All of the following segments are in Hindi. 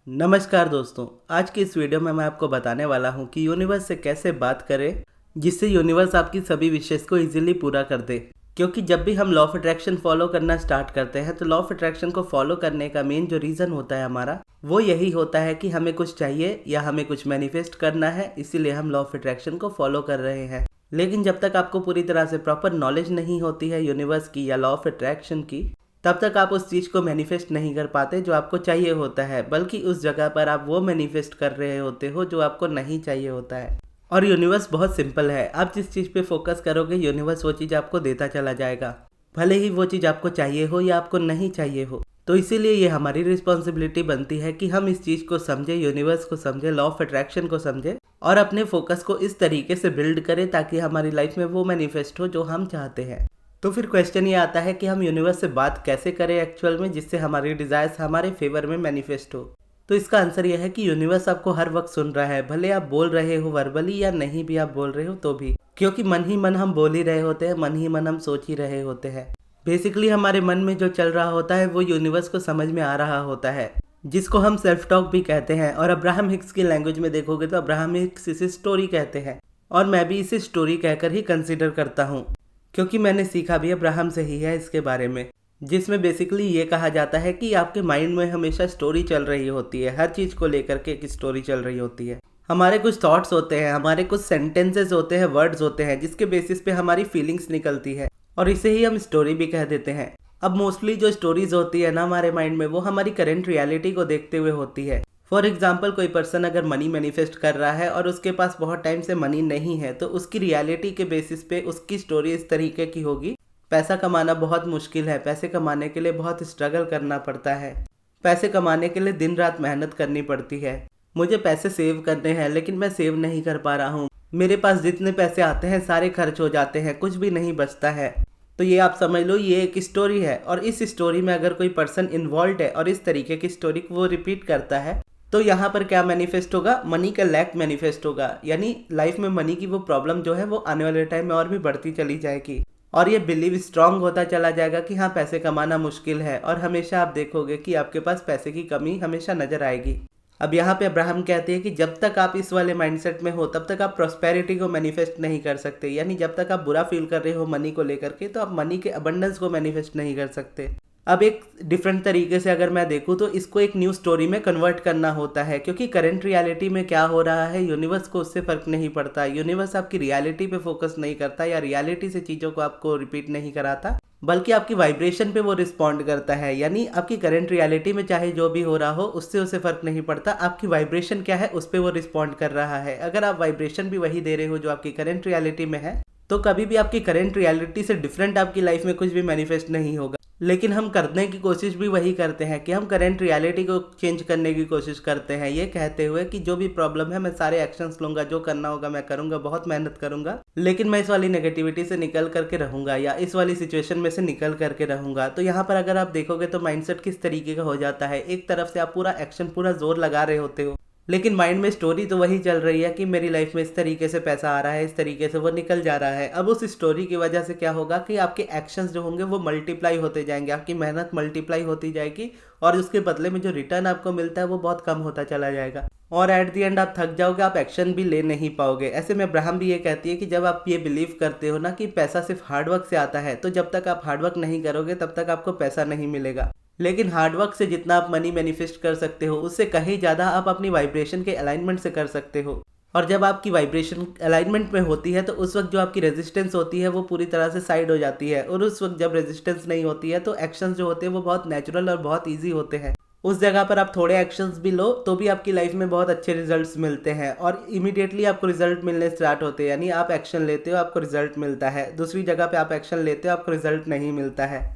नमस्कार दोस्तों, आज की इस वीडियो में मैं आपको बताने वाला हूं कि यूनिवर्स से कैसे बात करें जिससे यूनिवर्स आपकी सभी विशेष को इजीली पूरा कर दे। क्योंकि जब भी हम लॉ ऑफ अट्रैक्शन फॉलो करना स्टार्ट करते हैं तो लॉ ऑफ अट्रैक्शन को फॉलो करने का मेन जो रीज़न होता है हमारा वो यही होता है कि हमें कुछ चाहिए या हमें कुछ मैनिफेस्ट करना है, इसीलिए हम लॉ ऑफ अट्रैक्शन को फॉलो कर रहे हैं। लेकिन जब तक आपको पूरी तरह से प्रॉपर नॉलेज नहीं होती है यूनिवर्स की या लॉ ऑफ अट्रैक्शन की, तब तक आप उस चीज़ को मैनिफेस्ट नहीं कर पाते जो आपको चाहिए होता है, बल्कि उस जगह पर आप वो मैनिफेस्ट कर रहे होते हो जो आपको नहीं चाहिए होता है। और यूनिवर्स बहुत सिंपल है, आप जिस चीज़ पे फोकस करोगे यूनिवर्स वो चीज़ आपको देता चला जाएगा, भले ही वो चीज़ आपको चाहिए हो या आपको नहीं चाहिए हो। तो इसीलिए ये हमारी रिस्पॉन्सिबिलिटी बनती है कि हम इस चीज़ को समझे, यूनिवर्स को समझे, लॉ ऑफ अट्रैक्शन को समझे और अपने फोकस को इस तरीके से बिल्ड करें ताकि हमारी लाइफ में वो मैनिफेस्ट हो जो हम चाहते हैं। तो फिर क्वेश्चन ये आता है कि हम यूनिवर्स से बात कैसे करें एक्चुअल में जिससे हमारी डिज़ायर्स हमारे फेवर में मैनिफेस्ट हो। तो इसका आंसर ये है कि यूनिवर्स आपको हर वक्त सुन रहा है, भले आप बोल रहे हो वर्बली या नहीं भी आप बोल रहे हो तो भी, क्योंकि मन ही मन हम बोल ही रहे होते हैं, मन ही मन हम सोच ही रहे होते हैं। बेसिकली हमारे मन में जो चल रहा होता है वो यूनिवर्स को समझ में आ रहा होता है, जिसको हम सेल्फ टॉक भी कहते हैं। और अब्राहम हिक्स की लैंग्वेज में देखोगे तो अब्राहम हिक्स इसे स्टोरी कहते हैं, और मैं भी इसे स्टोरी कहकर ही कंसिडर करता हूँ, क्योंकि मैंने सीखा भी अब्राहम से ही है इसके बारे में, जिसमें बेसिकली ये कहा जाता है कि आपके माइंड में हमेशा स्टोरी चल रही होती है, हर चीज़ को लेकर के एक स्टोरी चल रही होती है। हमारे कुछ थॉट्स होते हैं, हमारे कुछ सेंटेंसेस होते हैं, वर्ड्स होते हैं जिसके बेसिस पे हमारी फीलिंग्स निकलती है और इसे ही हम स्टोरी भी कह देते हैं। अब मोस्टली जो स्टोरीज होती है ना हमारे माइंड में, वो हमारी करेंट रियलिटी को देखते हुए होती है। फॉर एग्जाम्पल, कोई पर्सन अगर मनी मैनिफेस्ट कर रहा है और उसके पास बहुत टाइम से मनी नहीं है, तो उसकी रियलिटी के बेसिस पे उसकी स्टोरी इस तरीके की होगी, पैसा कमाना बहुत मुश्किल है, पैसे कमाने के लिए बहुत स्ट्रगल करना पड़ता है, पैसे कमाने के लिए दिन रात मेहनत करनी पड़ती है, मुझे पैसे सेव करने हैं लेकिन मैं सेव नहीं कर पा रहा हूँ, मेरे पास जितने पैसे आते हैं सारे खर्च हो जाते हैं, कुछ भी नहीं बचता है। तो ये आप समझ लो ये एक स्टोरी है, और इस स्टोरी में अगर कोई पर्सन इन्वॉल्व है और इस तरीके की स्टोरी को वो रिपीट करता है, तो यहाँ पर क्या मैनिफेस्ट होगा? मनी का लैक मैनिफेस्ट होगा, यानी लाइफ में मनी की वो प्रॉब्लम जो है वो आने वाले टाइम में और भी बढ़ती चली जाएगी, और ये बिलीव स्ट्रांग होता चला जाएगा कि हाँ पैसे कमाना मुश्किल है, और हमेशा आप देखोगे कि आपके पास पैसे की कमी हमेशा नजर आएगी। अब यहाँ पे अब्राहम कहते हैं कि जब तक आप इस वाले माइंडसेट में हो तब तक आप प्रॉस्पेरिटी को मैनिफेस्ट नहीं कर सकते, यानी जब तक आप बुरा फील कर रहे हो मनी को लेकर के, तो आप मनी के अबंडेंस को मैनिफेस्ट नहीं कर सकते। अब एक डिफरेंट तरीके से अगर मैं देखूँ तो इसको एक न्यू स्टोरी में कन्वर्ट करना होता है, क्योंकि करंट रियलिटी में क्या हो रहा है यूनिवर्स को उससे फर्क नहीं पड़ता। यूनिवर्स आपकी रियलिटी पे फोकस नहीं करता या रियलिटी से चीज़ों को आपको रिपीट नहीं कराता, बल्कि आपकी वाइब्रेशन पे वो रिस्पॉन्ड करता है। यानी आपकी करंट रियलिटी में चाहे जो भी हो रहा हो उससे उसे फर्क नहीं पड़ता, आपकी वाइब्रेशन क्या है उस पर वो रिस्पॉन्ड कर रहा है। अगर आप वाइब्रेशन भी वही दे रहे हो जो आपकी करंट रियलिटी में है, तो कभी भी आपकी करंट रियलिटी से डिफरेंट आपकी लाइफ में कुछ भी मैनिफेस्ट नहीं होगा। लेकिन हम करने की कोशिश भी वही करते हैं कि हम करंट रियलिटी को चेंज करने की कोशिश करते हैं, ये कहते हुए कि जो भी प्रॉब्लम है मैं सारे एक्शंस लूंगा, जो करना होगा मैं करूंगा, बहुत मेहनत करूंगा, लेकिन मैं इस वाली नेगेटिविटी से निकल करके रहूंगा या इस वाली सिचुएशन में से निकल करके रहूंगा। तो यहाँ पर अगर आप देखोगे तो माइंडसेट किस तरीके का हो जाता है, एक तरफ से आप पूरा एक्शन, पूरा जोर लगा रहे होते हो, लेकिन माइंड में स्टोरी तो वही चल रही है कि मेरी लाइफ में इस तरीके से पैसा आ रहा है, इस तरीके से वो निकल जा रहा है। अब उस स्टोरी की वजह से क्या होगा कि आपके एक्शंस जो होंगे वो मल्टीप्लाई होते जाएंगे, आपकी मेहनत मल्टीप्लाई होती जाएगी, और उसके बदले में जो रिटर्न आपको मिलता है वो बहुत कम होता चला जाएगा, और एट द एंड आप थक जाओगे, आप एक्शन भी ले नहीं पाओगे। ऐसे में अब्राहम भी ये कहती है कि जब आप ये बिलीव करते हो ना कि पैसा सिर्फ हार्डवर्क से आता है, तो जब तक आप हार्डवर्क नहीं करोगे तब तक आपको पैसा नहीं मिलेगा। लेकिन हार्डवर्क से जितना आप मनी मैनिफेस्ट कर सकते हो उससे कहीं ज़्यादा आप अपनी वाइब्रेशन के अलाइनमेंट से कर सकते हो, और जब आपकी वाइब्रेशन अलाइनमेंट में होती है तो उस वक्त जो आपकी रेजिस्टेंस होती है वो पूरी तरह से साइड हो जाती है, और उस वक्त जब रेजिस्टेंस नहीं होती है तो एक्शंस जो होते हैं वो बहुत नेचुरल और बहुत ईजी होते हैं। उस जगह पर आप थोड़े एक्शंस भी लो तो भी आपकी लाइफ में बहुत अच्छे रिजल्ट्स मिलते हैं, और इमीडिएटली आपको रिजल्ट मिलने स्टार्ट होते हैं, यानी आप एक्शन लेते हो आपको रिजल्ट मिलता है, दूसरी जगह पे आप एक्शन लेते हो आपको रिजल्ट नहीं मिलता है।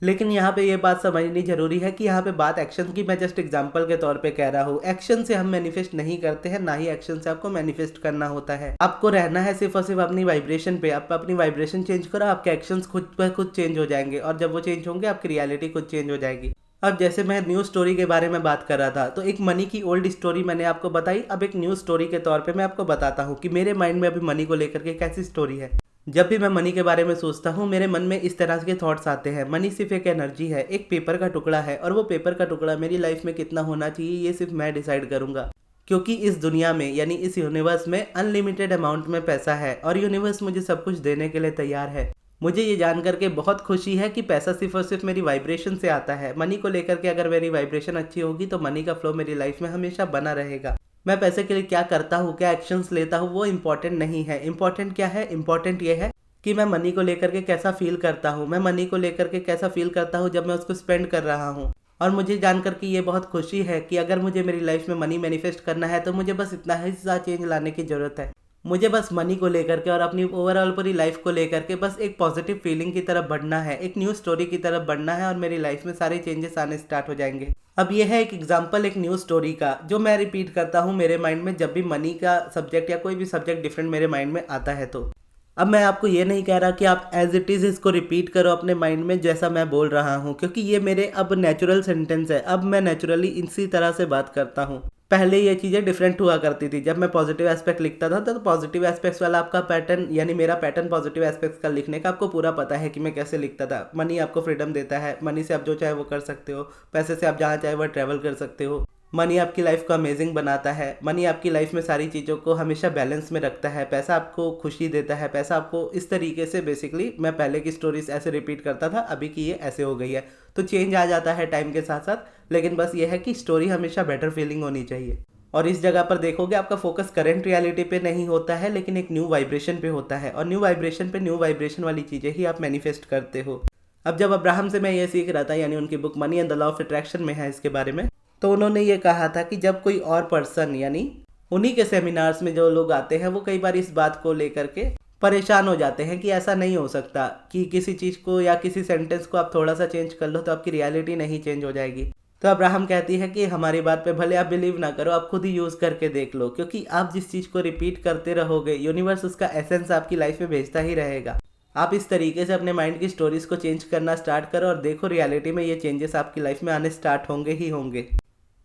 लेकिन यहाँ पे ये बात समझनी जरूरी है कि यहाँ पे बात एक्शन की मैं जस्ट एग्जांपल के तौर पे कह रहा हूँ। एक्शन से हम मैनिफेस्ट नहीं करते हैं, ना ही एक्शन से आपको मैनिफेस्ट करना होता है। आपको रहना है सिर्फ और सिर्फ अपनी वाइब्रेशन पे। आप अपनी वाइब्रेशन चेंज करो, आपके एक्शंस खुद ब खुद चेंज हो जाएंगे, और जब वो चेंज होंगे आपकी रियलिटी खुद चेंज हो जाएगी। अब जैसे मैं न्यू स्टोरी के बारे में बात कर रहा था, तो एक मनी की ओल्ड स्टोरी मैंने आपको बताई, अब एक न्यू स्टोरी के तौर पे मैं आपको बताता हूँ कि मेरे माइंड में अभी मनी को लेकर के कैसी स्टोरी है। जब भी मैं मनी के बारे में सोचता हूँ मेरे मन में इस तरह के थॉट्स आते हैं। मनी सिर्फ एक एनर्जी है, एक पेपर का टुकड़ा है, और वो पेपर का टुकड़ा मेरी लाइफ में कितना होना चाहिए ये सिर्फ मैं डिसाइड करूंगा। क्योंकि इस दुनिया में यानी इस यूनिवर्स में अनलिमिटेड अमाउंट में पैसा है और यूनिवर्स मुझे सब कुछ देने के लिए तैयार है। मुझे ये जान करके बहुत खुशी है कि पैसा सिर्फ और सिर्फ मेरी वाइब्रेशन से आता है। मनी को लेकर के अगर मेरी वाइब्रेशन अच्छी होगी तो मनी का फ्लो मेरी लाइफ में हमेशा बना रहेगा। मैं पैसे के लिए क्या करता हूँ, क्या एक्शंस लेता हूँ, वो इम्पोर्टेंट नहीं है। इम्पोर्टेंट क्या है? इम्पोर्टेंट ये है कि मैं मनी को लेकर के कैसा फील करता हूँ। मैं मनी को लेकर के कैसा फील करता हूँ जब मैं उसको स्पेंड कर रहा हूँ। और मुझे जान करके ये बहुत खुशी है कि अगर मुझे मेरी लाइफ में मनी मैनिफेस्ट करना है तो मुझे बस इतना ही सा चेंज लाने की ज़रूरत है। मुझे बस मनी को लेकर के और अपनी ओवरऑल पूरी लाइफ को लेकर के बस एक पॉजिटिव फीलिंग की तरफ बढ़ना है, एक न्यू स्टोरी की तरफ बढ़ना है और मेरी लाइफ में सारे चेंजेस आने स्टार्ट हो जाएंगे। अब यह है एक एग्जांपल एक न्यू स्टोरी का जो मैं रिपीट करता हूँ मेरे माइंड में जब भी मनी का सब्जेक्ट या कोई भी सब्जेक्ट डिफरेंट मेरे माइंड में आता है। तो अब मैं आपको ये नहीं कह रहा कि आप एज इट इज़ इसको रिपीट करो अपने माइंड में जैसा मैं बोल रहा हूँ, क्योंकि ये मेरे अब नेचुरल सेंटेंस है। अब मैं नेचुरली इसी तरह से बात करता हूँ। पहले ये चीज़ें डिफरेंट हुआ करती थी। जब मैं पॉजिटिव एस्पेक्ट लिखता था तो पॉजिटिव एस्पेक्ट्स वाला आपका पैटर्न यानी मेरा पैटर्न पॉजिटिव एस्पेक्ट्स का लिखने का आपको पूरा पता है कि मैं कैसे लिखता था। मनी आपको फ्रीडम देता है, मनी से आप जो चाहे वो कर सकते हो, पैसे से आप जहाँ चाहे वो ट्रैवल कर सकते हो। मनी आपकी लाइफ को अमेजिंग बनाता है, मनी आपकी लाइफ में सारी चीज़ों को हमेशा बैलेंस में रखता है। पैसा आपको खुशी देता है, पैसा आपको इस तरीके से बेसिकली मैं पहले की स्टोरीज ऐसे रिपीट करता था, अभी की ये ऐसे हो गई है। तो चेंज आ जाता है टाइम के साथ साथ, लेकिन बस ये है कि स्टोरी हमेशा बेटर फीलिंग होनी चाहिए। और इस जगह पर देखोगे आपका फोकस करंट रियलिटी पे नहीं होता है लेकिन एक न्यू वाइब्रेशन पे होता है, और न्यू वाइब्रेशन पे न्यू वाइब्रेशन वाली चीज़ें ही आप मैनिफेस्ट करते हो। अब जब अब्राहम से मैं ये सीख रहा था, यानी उनकी book money and the law of attraction में है इसके बारे में, तो उन्होंने ये कहा था कि जब कोई और पर्सन यानी उन्हीं के सेमिनार्स में जो लोग आते हैं वो कई बार इस बात को लेकर के परेशान हो जाते हैं कि ऐसा नहीं हो सकता कि किसी चीज़ को या किसी सेंटेंस को आप थोड़ा सा चेंज कर लो तो आपकी रियलिटी नहीं चेंज हो जाएगी। तो अब्राहम कहती है कि हमारी बात पे भले आप बिलीव ना करो, आप खुद ही यूज़ करके देख लो, क्योंकि आप जिस चीज़ को रिपीट करते रहोगे यूनिवर्स उसका एसेंस आपकी लाइफ में भेजता ही रहेगा। आप इस तरीके से अपने माइंड की स्टोरीज को चेंज करना स्टार्ट करो और देखो रियलिटी में ये चेंजेस आपकी लाइफ में आने स्टार्ट होंगे ही होंगे।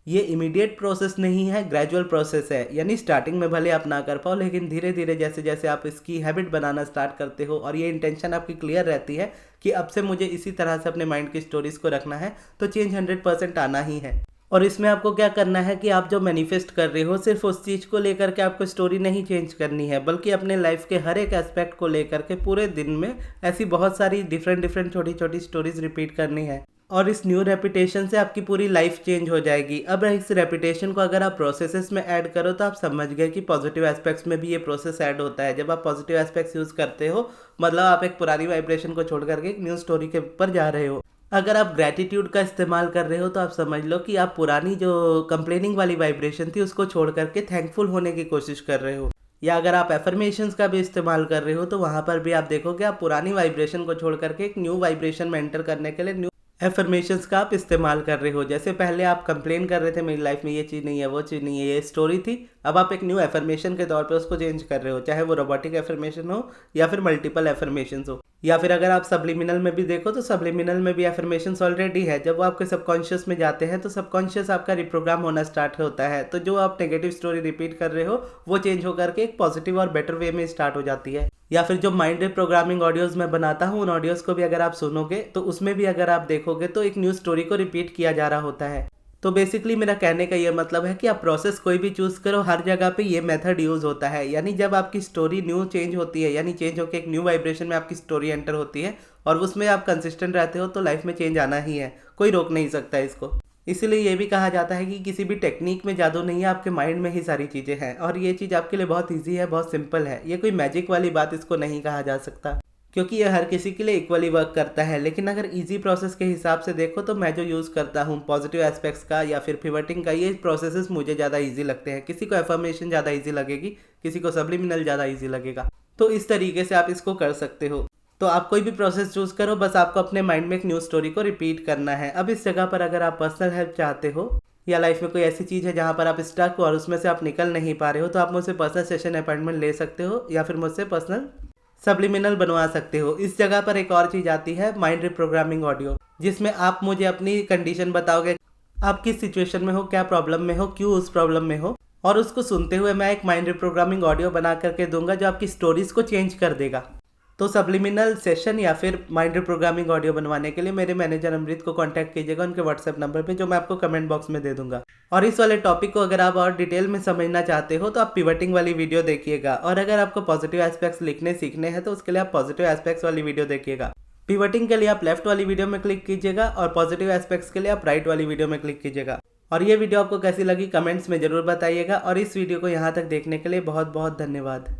ये इमीडिएट प्रोसेस नहीं है, ग्रेजुअल प्रोसेस है। यानी स्टार्टिंग में भले आप ना कर पाओ लेकिन धीरे धीरे जैसे जैसे आप इसकी हैबिट बनाना स्टार्ट करते हो और ये इंटेंशन आपकी क्लियर रहती है कि अब से मुझे इसी तरह से अपने माइंड की स्टोरीज को रखना है, तो चेंज 100% आना ही है। और इसमें आपको क्या करना है कि आप जो मैनिफेस्ट कर रहे हो सिर्फ उस चीज़ को लेकर के आपको स्टोरी नहीं चेंज करनी है, बल्कि अपने लाइफ के हर एक एस्पेक्ट को लेकर के पूरे दिन में ऐसी बहुत सारी डिफरेंट छोटी छोटी स्टोरीज रिपीट करनी है। और इस न्यू रेपिटेशन से आपकी पूरी लाइफ चेंज हो जाएगी। अब इस रेपिटेशन को अगर आप प्रोसेसेस में ऐड करो तो आप समझ गए कि पॉजिटिव एस्पेक्ट्स में भी ये प्रोसेस ऐड होता है। जब आप पॉजिटिव एस्पेक्ट्स यूज़ करते हो मतलब आप एक पुरानी वाइब्रेशन को छोड़ करके एक न्यू स्टोरी के ऊपर जा रहे हो। अगर आप ग्रैटिट्यूड का इस्तेमाल कर रहे हो तो आप समझ लो कि आप पुरानी जो कंप्लेनिंग वाली वाइब्रेशन थी उसको छोड़ करके थैंकफुल होने की कोशिश कर रहे हो। या अगर आप एफर्मेशंस का भी इस्तेमाल कर रहे हो तो वहाँ पर भी आप देखोगे आप पुरानी वाइब्रेशन को छोड़ करके एक न्यू वाइब्रेशन में एंटर करने के लिए न्यू एफर्मेशंस का आप इस्तेमाल कर रहे हो। जैसे पहले आप कंप्लेन कर रहे थे मेरी लाइफ में ये चीज़ नहीं है, वो चीज़ नहीं है, ये स्टोरी थी, अब आप एक न्यू एफर्मेशन के तौर पे उसको चेंज कर रहे हो, चाहे वो रोबोटिक एफर्मेशन हो या फिर मल्टीपल एफर्मेशन हो। या फिर अगर आप सब्लिमिनल में भी देखो तो सब्लिमिनल में भी एफर्मेशंस ऑलरेडी है। जब वो आपके सबकॉन्शियस में जाते हैं तो सबकॉन्शियस आपका रिप्रोग्राम होना स्टार्ट होता है, तो जो आप नेगेटिव स्टोरी रिपीट कर रहे हो वो चेंज होकर के एक पॉजिटिव और बेटर वे में स्टार्ट हो जाती है। या फिर जो माइंड रिप्रोग्रामिंग ऑडियोज मैं बनाता हूँ उन ऑडियोज को भी अगर आप सुनोगे तो उसमें भी अगर आप देखोगे तो एक न्यू स्टोरी को रिपीट किया जा रहा होता है। तो बेसिकली मेरा कहने का ये मतलब है कि आप प्रोसेस कोई भी चूज़ करो हर जगह पे ये मेथड यूज़ होता है। यानी जब आपकी स्टोरी न्यू चेंज होती है, यानी चेंज होकर एक न्यू वाइब्रेशन में आपकी स्टोरी एंटर होती है और उसमें आप कंसिस्टेंट रहते हो तो लाइफ में चेंज आना ही है, कोई रोक नहीं सकता इसको। इसीलिए ये भी कहा जाता है कि किसी भी टेक्निक में जादू नहीं है, आपके माइंड में ही सारी चीज़ें हैं और ये चीज़ आपके लिए बहुत ईजी है, बहुत सिंपल है। ये कोई मैजिक वाली बात इसको नहीं कहा जा सकता क्योंकि ये हर किसी के लिए इक्वली वर्क करता है। लेकिन अगर इजी प्रोसेस के हिसाब से देखो तो मैं जो यूज़ करता हूँ पॉजिटिव एस्पेक्ट्स का या फिर पिवटिंग का, ये प्रोसेसेस मुझे ज़्यादा इजी लगते हैं। किसी को एफर्मेशन ज़्यादा इजी लगेगी, किसी को सब्लिमिनल ज़्यादा इजी लगेगा। तो इस तरीके से आप इसको कर सकते हो। तो आप कोई भी प्रोसेस चूज़ करो, बस आपको अपने माइंड में एक न्यू स्टोरी को रिपीट करना है। अब इस जगह पर अगर आप पर्सनल हेल्प चाहते हो या लाइफ में कोई ऐसी चीज़ है जहाँ पर आप स्टक हो और उसमें से आप निकल नहीं पा रहे हो तो आप मुझसे पर्सनल सेशन अपॉइंटमेंट ले सकते हो या फिर मुझसे पर्सनल सब्लिमिनल बनवा सकते हो। इस जगह पर एक और चीज़ आती है माइंड रिप्रोग्रामिंग ऑडियो, जिसमें आप मुझे अपनी कंडीशन बताओगे, आप किस सिचुएशन में हो, क्या प्रॉब्लम में हो, क्यों उस प्रॉब्लम में हो, और उसको सुनते हुए मैं एक माइंड रिप्रोग्रामिंग ऑडियो बना करके दूंगा जो आपकी स्टोरीज को चेंज कर देगा। तो सब्लिमिनल सेशन या फिर माइंड प्रोग्रामिंग ऑडियो बनवाने के लिए मेरे मैनेजर अमृत को कांटेक्ट कीजिएगा उनके व्हाट्सएप नंबर पे, जो मैं आपको कमेंट बॉक्स में दे दूंगा। और इस वाले टॉपिक को अगर आप और डिटेल में समझना चाहते हो तो आप पिवटिंग वाली वीडियो देखिएगा, और अगर आपको पॉजिटिव एस्पेक्ट्स लिखने सीखने हैं तो उसके लिए आप पॉजिटिव एस्पेक्ट्स वाली वीडियो देखिएगा। पिवटिंग के लिए आप लेफ्ट वाली वीडियो में क्लिक कीजिएगा और पॉजिटिव एस्पेक्ट्स के लिए आप राइट वाली वीडियो में क्लिक कीजिएगा। और ये वीडियो आपको कैसी लगी कमेंट्स में जरूर बताइएगा, और इस वीडियो को यहाँ तक देखने के लिए बहुत बहुत धन्यवाद।